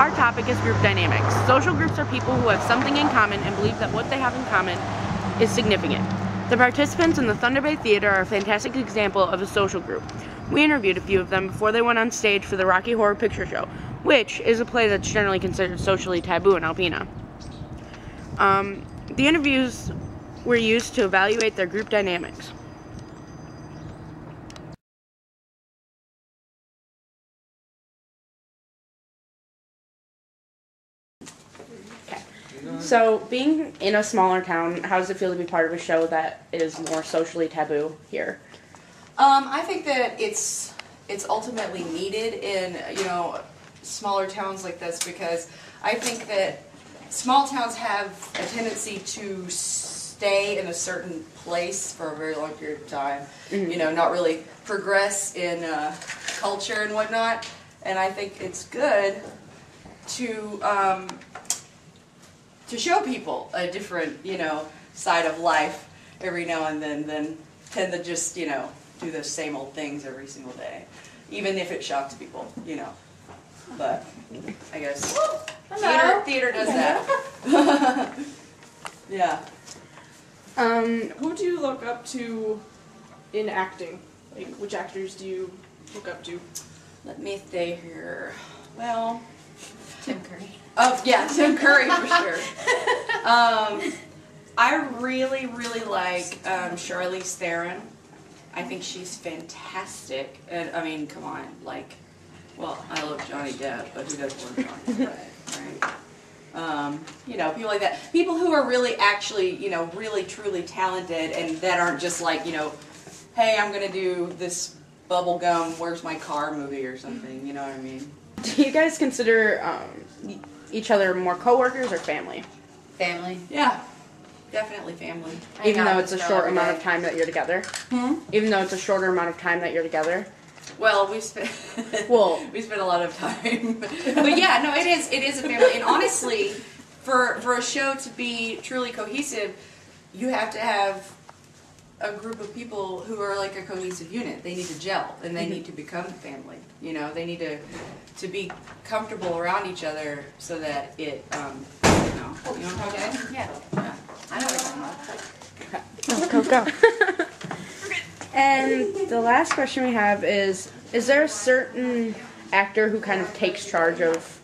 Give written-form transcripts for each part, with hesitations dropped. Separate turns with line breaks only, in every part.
Our topic is group dynamics. Social groups are people who have something in common and believe that what they have in common is significant. The participants in the Thunder Bay Theater are a fantastic example of a social group. We interviewed a few of them before they went on stage for the Rocky Horror Picture Show, which is a play that's generally considered socially taboo in Alpena. The interviews were used to evaluate their group dynamics. So, being in a smaller town, how does it feel to be part of a show that is more socially taboo here?
I think that it's ultimately needed in, smaller towns like this, because I think that small towns have a tendency to stay in a certain place for a very long period of time, not really progress in culture and whatnot, and I think it's good to show people a different, side of life every now and then than tend to just, do the same old things every single day, even if it shocks people, But I guess theater does that. Yeah.
Who do you look up to in acting? Like, which actors do you look up to?
Let me stay here. Well,
Tim Curry.
Oh yeah, Tim Curry for sure. I really like Charlize Theron. I think she's fantastic, and I mean, come on, well, I love Johnny Depp, but who doesn't love Johnny Depp, right? People like that, people who are really actually, really truly talented, and that aren't just like, hey, I'm gonna do this bubblegum, where's my car movie or something, you know what I mean?
Do you guys consider each other more coworkers or family?
Family.
Yeah, definitely family.
Even though it's a short amount of time that you're together?
Hmm?
Even though it's a shorter amount of time that you're together?
Well, we spent a lot of time, but yeah, no, it is a family. And honestly, for a show to be truly cohesive, you have to have a group of people who are like a cohesive unit. They need to gel, and they need to become family. They need to be comfortable around each other so that it, you know what I'm talking about?
Yeah. I know what you're talking about.
Go. And the last question we have is there a certain actor who kind of takes charge of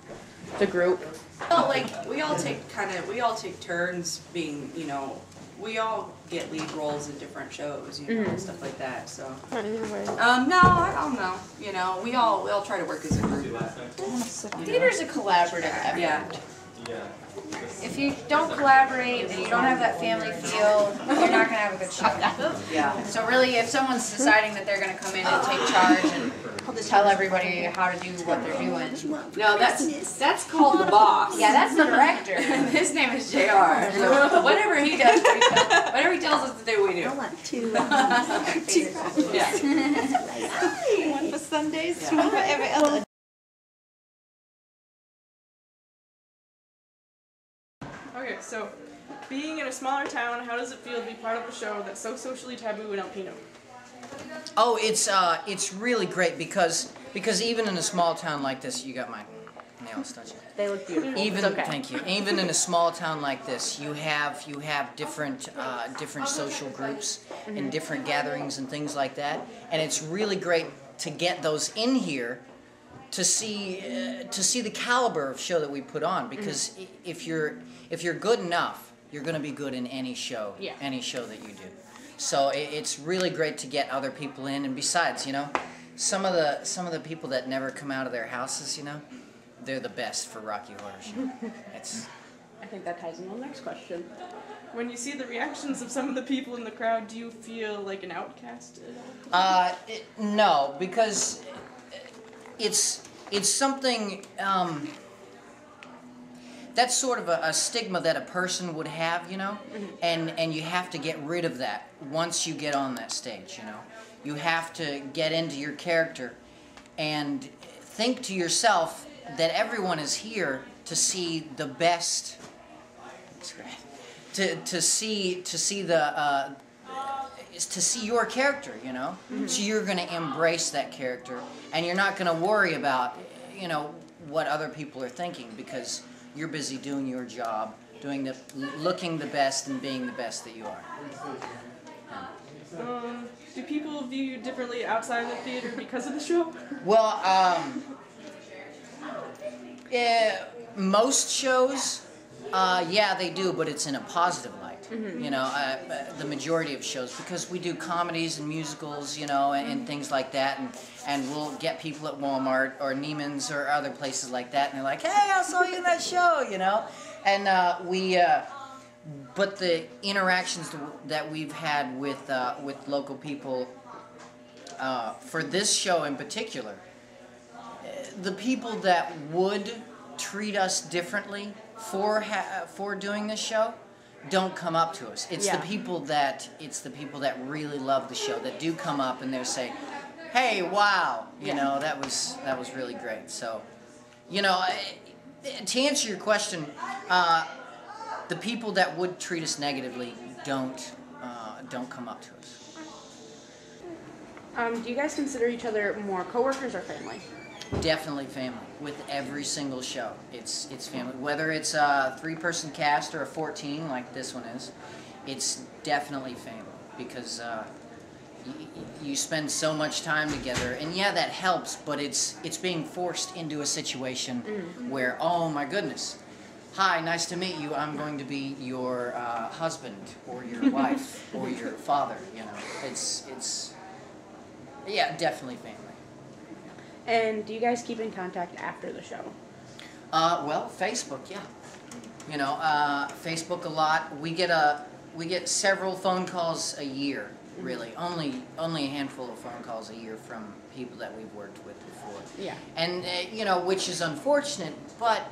the group?
Well, we all take turns being, we all get lead roles in different shows, and stuff like that. So, no, I don't know. We all try to work as a group.
Theater's a collaborative effort.
Yeah.
If you don't collaborate and you don't have that family feel, you're not going to have a good show.
Yeah.
So really, if someone's deciding that they're going to come in and take charge and tell everybody how to do what they're doing.
No, that's called the boss.
Yeah, that's the director.
His name is JR. So whatever he does, whatever he tells us to do, we do.
I want two
Yeah.
one for Sundays,
Yeah.
one for every other.
Okay, so being in a smaller town, how does it feel to be part of a show that's so socially taboo in Alpena?
Oh, it's really great because even in a small town like this, you got my nails, don't you?
They look beautiful.
Even
It's okay.
thank you. Even in a small town like this, you have different social groups and different gatherings and things like that, and it's really great to get those in here to see the caliber of show that we put on, because if you're good enough, you're going to be good in any show, any show that you do. So it's really great to get other people in, and besides, some of the people that never come out of their houses, they're the best for Rocky Horror Show.
I think that ties into the next question.
When you see the reactions of some of the people in the crowd, do you feel like an outcast at all?
No, because it's something. That's sort of a stigma that a person would have, and you have to get rid of that once you get on that stage, You have to get into your character and think to yourself that everyone is here to see the best, to see your character, So you're going to embrace that character, and you're not going to worry about, what other people are thinking, because you're busy doing your job, looking the best and being the best that you are.
Do people view you differently outside of the theater because of the show?
Well, most shows, yeah, they do, but it's in a positive light. You know, the majority of shows, because we do comedies and musicals, you know, and things like that, and we'll get people at Walmart or Neiman's or other places like that, and they're like, hey, I saw you in that show, you know, and but the interactions that we've had with local people for this show in particular, the people that would treat us differently for doing this show don't come up to us. It's the people that really love the show that do come up and they say, "Hey, wow, you know, that was really great." So, you know, to answer your question, the people that would treat us negatively don't come up to us.
Do you guys consider each other more coworkers or family?
Definitely family. With every single show, it's family. Whether it's a 3-person cast or a 14 like this one is, it's definitely family, because you spend so much time together, and yeah, that helps. But it's being forced into a situation where, oh my goodness, hi, nice to meet you. I'm going to be your husband or your wife or your father. You know, it's yeah, definitely family.
And do you guys keep in contact after the show?
Well, Facebook, yeah. You know, Facebook a lot. We get several phone calls a year, really. Only a handful of phone calls a year from people that we've worked with before.
Yeah.
And you know, which is unfortunate, but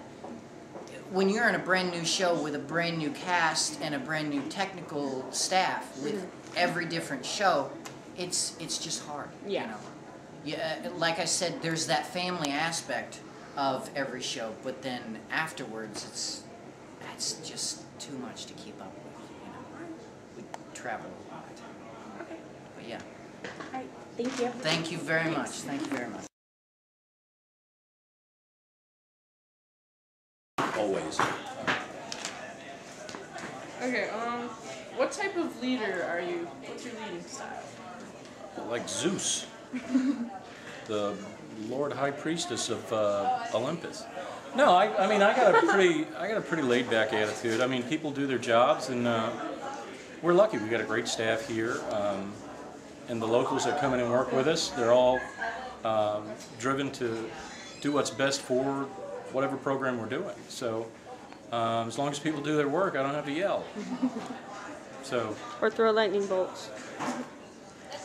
when you're in a brand new show with a brand new cast and a brand new technical staff with every different show, it's just hard.
Yeah.
You know? Yeah, like I said, there's that family aspect of every show, but then afterwards, it's just too much to keep up with. You know, we travel a lot.
Okay.
But yeah.
All right. Thank you.
Thank you very much. Thank you very much.
Always.
Okay, what type of leader are you? What's your leading style?
Like Zeus, the Lord High Priestess of Olympus. No, I mean I got a pretty laid back attitude. I mean, people do their jobs, and we're lucky. We got a great staff here, and the locals that come in and work with us, they're all driven to do what's best for whatever program we're doing. So as long as people do their work, I don't have to yell. So.
Or throw lightning bolts.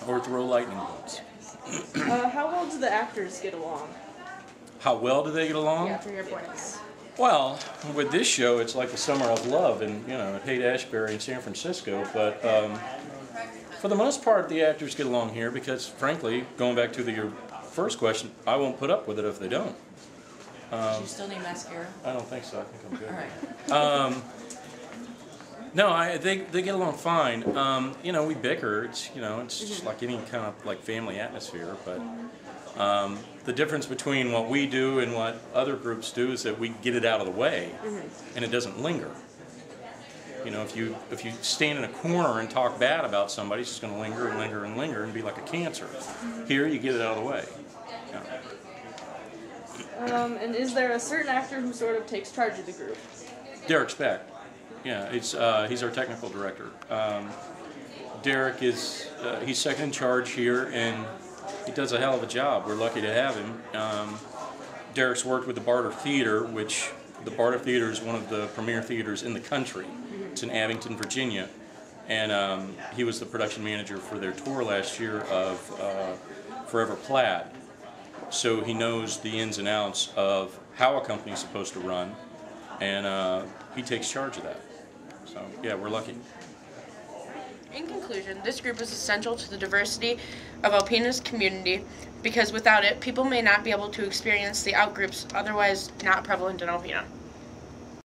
Or throw lightning bolts.
How well do the actors get along?
How well do they get along?
Yeah, for your points.
Well, with this show, it's like the summer of love, and you know, at Haight-Ashbury in San Francisco. But for the most part, the actors get along here because, frankly, going back to your first question, I won't put up with it if they don't.
Do you still need mascara?
I don't think so. I think I'm good.
All right.
No, they get along fine. You know, we bicker. It's just like any kind of like family atmosphere. But the difference between what we do and what other groups do is that we get it out of the way, and it doesn't linger. You know, if you stand in a corner and talk bad about somebody, it's just going to linger and linger and linger and be like a cancer. Here, you get it out of the way. Yeah.
And is there a certain actor who sort of takes charge of the group?
Derek Speck. Yeah, he's our technical director. Derek is he's second in charge here, and he does a hell of a job. We're lucky to have him. Derek's worked with the Barter Theater, which the Barter Theater is one of the premier theaters in the country. It's in Abington, Virginia, and he was the production manager for their tour last year of Forever Plaid. So he knows the ins and outs of how a company's supposed to run, and he takes charge of that. So, yeah, we're lucky.
In conclusion, this group is essential to the diversity of Alpena's community because without it, people may not be able to experience the outgroups otherwise not prevalent in Alpena.